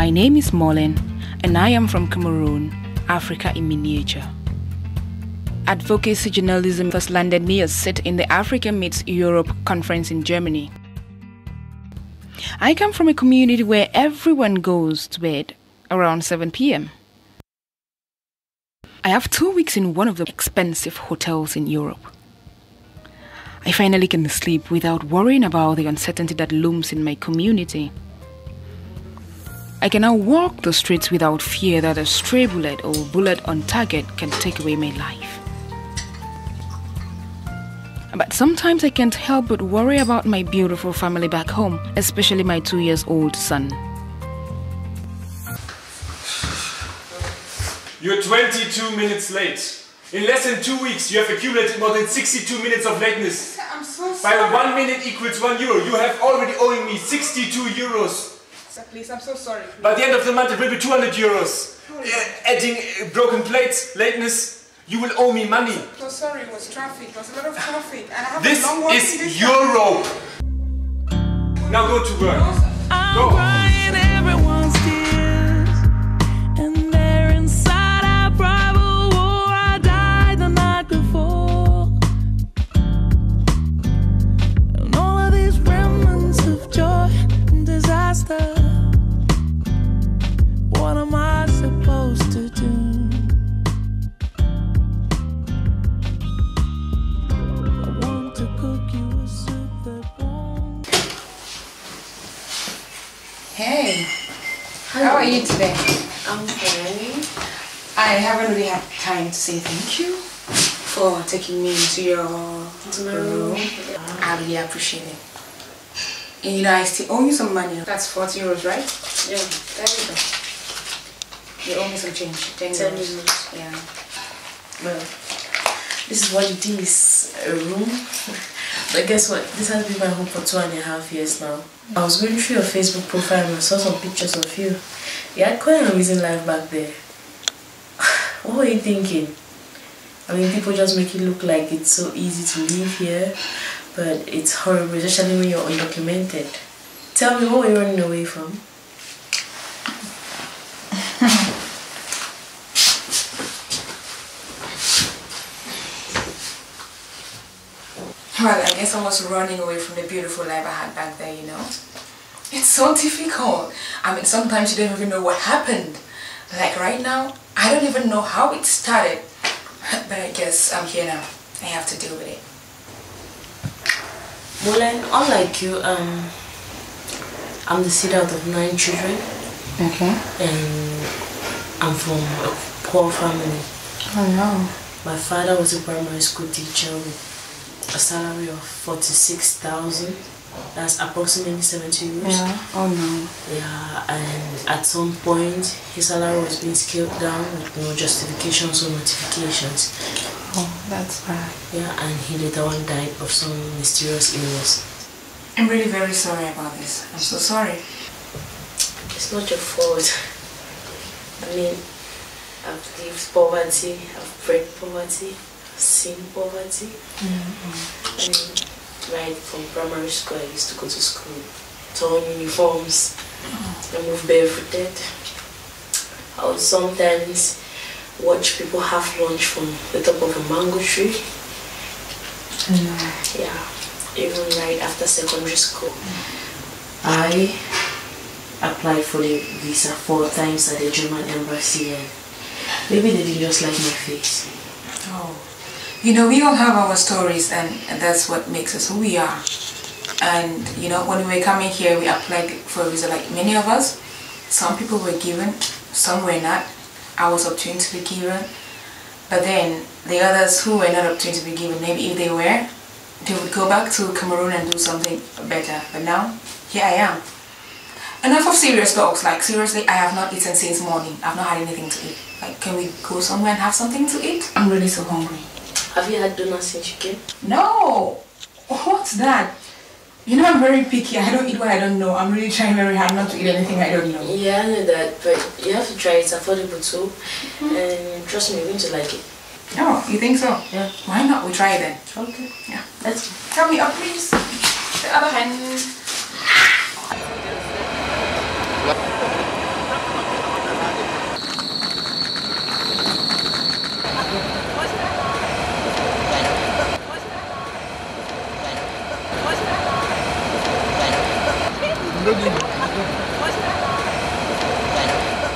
My name is Molen, and I am from Cameroon, Africa in miniature. Advocacy journalism first landed me a seat in the Africa Meets Europe conference in Germany. I come from a community where everyone goes to bed around 7 p.m. I have 2 weeks in one of the expensive hotels in Europe. I finally can sleep without worrying about the uncertainty that looms in my community. I can now walk the streets without fear that a stray bullet or bullet on target can take away my life. But sometimes I can't help but worry about my beautiful family back home, especially my 2-year-old son. You're 22 minutes late. In less than 2 weeks, you have accumulated more than 62 minutes of lateness. I'm so sorry. By 1 minute equals €1. You have already owing me 62 euros. Sir, please, I'm so sorry. By the end of the month, it will be 200 euros. Adding broken plates, lateness, you will owe me money. So sorry, it was traffic. There was a lot of traffic. And I have This a long walk is Europe. Now go to work. Go. Everyone's tears, and they're inside our private war. I died the night before, and all of these remnants of joy and disaster. What am I supposed to do? I want to cook you a soup that won't. Hey, how are you today? I'm fine. I haven't really had time to say thank you for taking me into your room. I really appreciate it. And you know, I still owe you some money. That's 40 euros, right? Yeah. There you go. You owe me some change. 10 10 euros. euros. Yeah. Well, this is what it is, a room. But guess what? This has been my home for 2.5 years now. I was going through your Facebook profile and I saw some pictures of you. You had quite an amazing life back there. What were you thinking? I mean, people just make it look like it's so easy to live here, but it's horrible, especially when you're undocumented. Tell me, what were you running away from? Well, I guess I was running away from the beautiful life I had back there, you know. It's so difficult. I mean, sometimes you don't even know what happened. Like right now, I don't even know how it started. But I guess I'm here now. I have to deal with it. Molen, unlike you, I'm the seed out of 9 children. Okay. And I'm from a poor family. Oh no. My father was a primary school teacher with a salary of 46,000. That's approximately 70 euros. Yeah. Oh no. Yeah, and at some point his salary was being scaled down with no justifications or notifications. Oh, that's bad. Yeah, and he later on died of some mysterious illness. I'm really very sorry about this. I'm so sorry. It's not your fault. I mean, I've lived poverty, I've bred poverty, I've seen poverty. I mean, right from primary school, I used to go to school, torn uniforms, I moved barefooted. I would sometimes watch people have lunch from the top of a mango tree. Yeah, even right after secondary school. I applied for the visa 4 times at the German embassy, and maybe they didn't just like my face. Oh. You know, we all have our stories, and that's what makes us who we are. And you know, when we were coming here, we applied for a visa like many of us. Some people were given, some were not. I was opportunity to be given. But then the others who were not opportunity to be given, maybe if they were, they would go back to Cameroon and do something better. But now, here I am. Enough of serious talks. Like seriously, I have not eaten since morning. I've not had anything to eat. Like, can we go somewhere and have something to eat? I'm really so hungry. Have you had donuts since you came? No! What's that? You know, I'm very picky. I don't eat what I don't know. I'm really trying very hard not to eat anything I don't know. Yeah, I know that, but you have to try it. It's affordable too. And trust me, you're going to like it. Oh, you think so? Yeah. Why not? We try it then. Okay. Yeah. Let's Help me up, please. The other hand.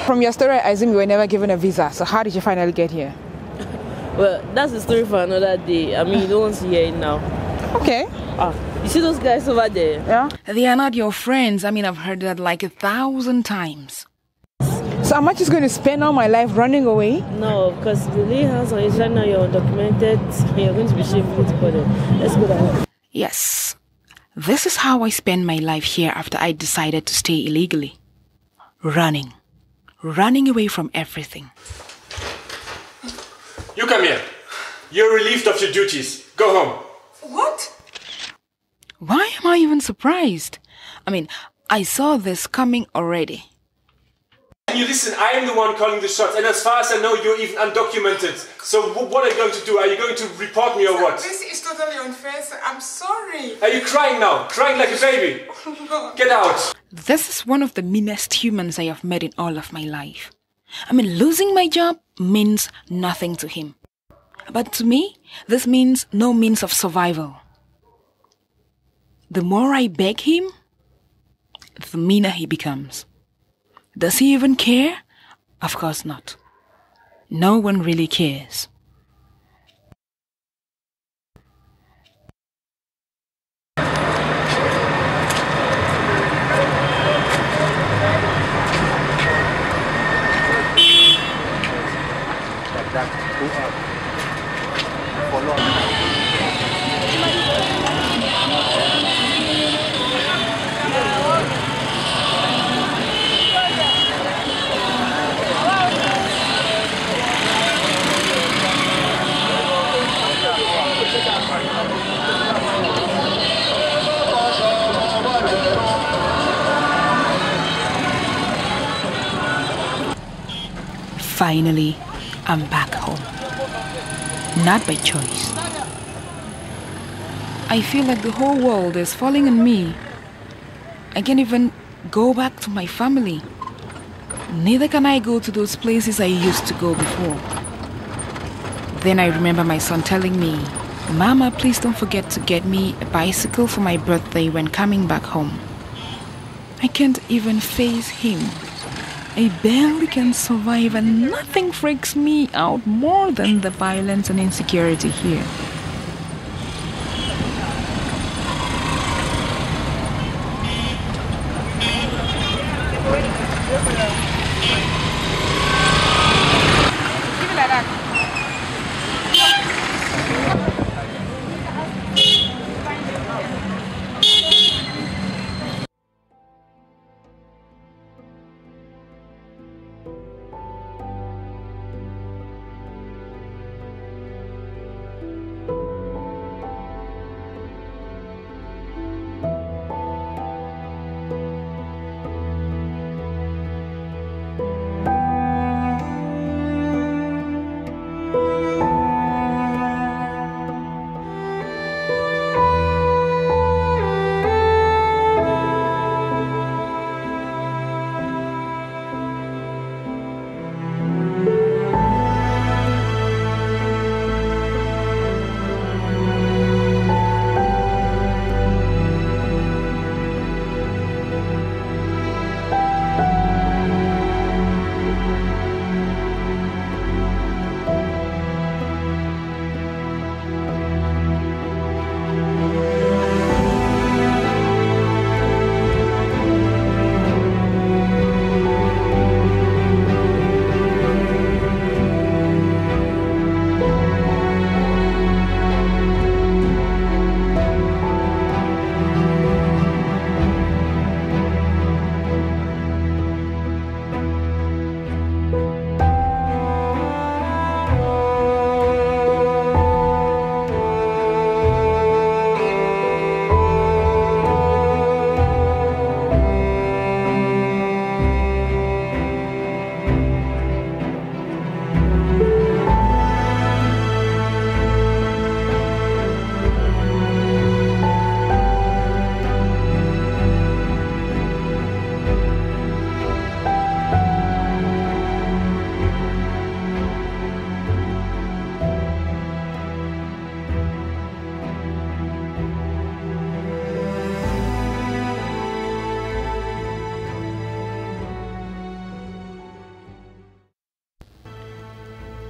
From your story, I assume you were never given a visa. So how did you finally get here? Well, that's a story for another day. I mean, you don't want to hear it now. Okay. You see those guys over there? Yeah. They are not your friends. I mean, I've heard that like 1,000 times. So am I just going to spend all my life running away? No, because the lay hands on Israel now, you're undocumented, and you're going to be shameful to put them. Let's go down. Yes. This is how I spend my life here after I decided to stay illegally. Running. Running away from everything. You come here. You're relieved of your duties. Go home. What? Why am I even surprised? I mean, I saw this coming already. You listen, I am the one calling the shots, and as far as I know, you're even undocumented. So what are you going to do? Are you going to report me or what? This is totally unfair, sir. I'm sorry. Are you crying now? Crying like a baby? Get out. This is one of the meanest humans I have met in all of my life. I mean, losing my job means nothing to him. But to me, this means no means of survival. The more I beg him, the meaner he becomes. Does he even care? Of course not. No one really cares. Finally, I'm back home. Not by choice. I feel like the whole world is falling on me. I can't even go back to my family. Neither can I go to those places I used to go before. Then I remember my son telling me, "Mama, please don't forget to get me a bicycle for my birthday when coming back home." I can't even face him. I barely can survive, and nothing freaks me out more than the violence and insecurity here.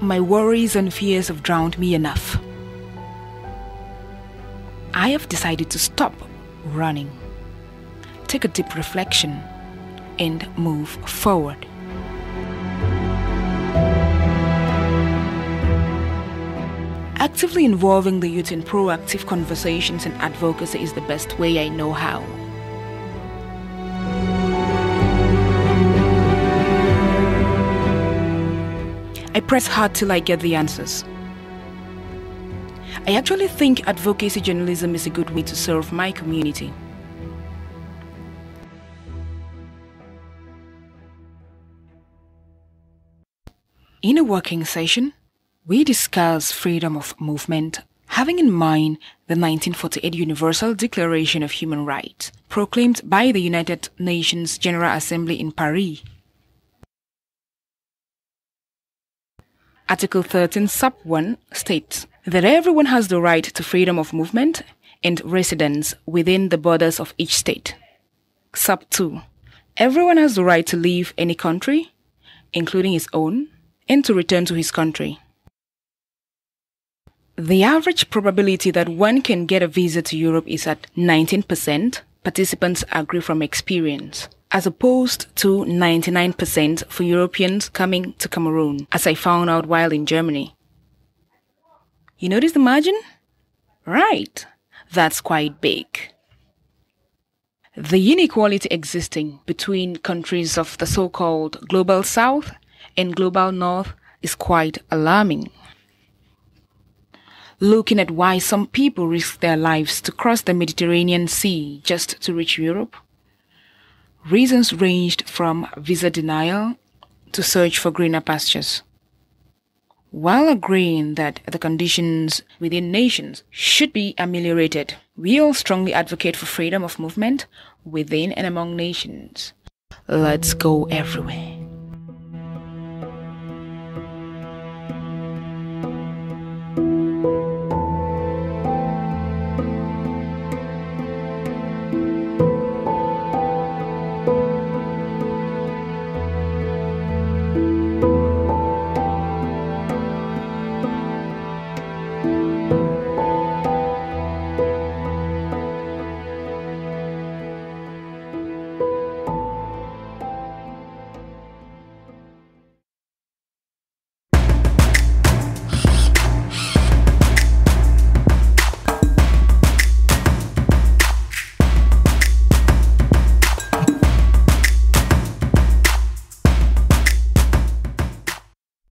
My worries and fears have drowned me enough. I have decided to stop running, take a deep reflection, and move forward. Actively involving the youth in proactive conversations and advocacy is the best way I know how. I press hard till I get the answers. I actually think advocacy journalism is a good way to serve my community. In a working session, we discuss freedom of movement, having in mind the 1948 Universal Declaration of Human Rights, proclaimed by the United Nations General Assembly in Paris. Article 13, Sub 1 states that everyone has the right to freedom of movement and residence within the borders of each state. Sub 2, everyone has the right to leave any country, including his own, and to return to his country. The average probability that one can get a visa to Europe is at 19%, participants agree from experience, as opposed to 99% for Europeans coming to Cameroon, as I found out while in Germany. You notice the margin? Right, that's quite big. The inequality existing between countries of the so-called Global South and Global North is quite alarming. Looking at why some people risk their lives to cross the Mediterranean Sea just to reach Europe, reasons ranged from visa denial to search for greener pastures. While agreeing that the conditions within nations should be ameliorated, we all strongly advocate for freedom of movement within and among nations. Let's go everywhere.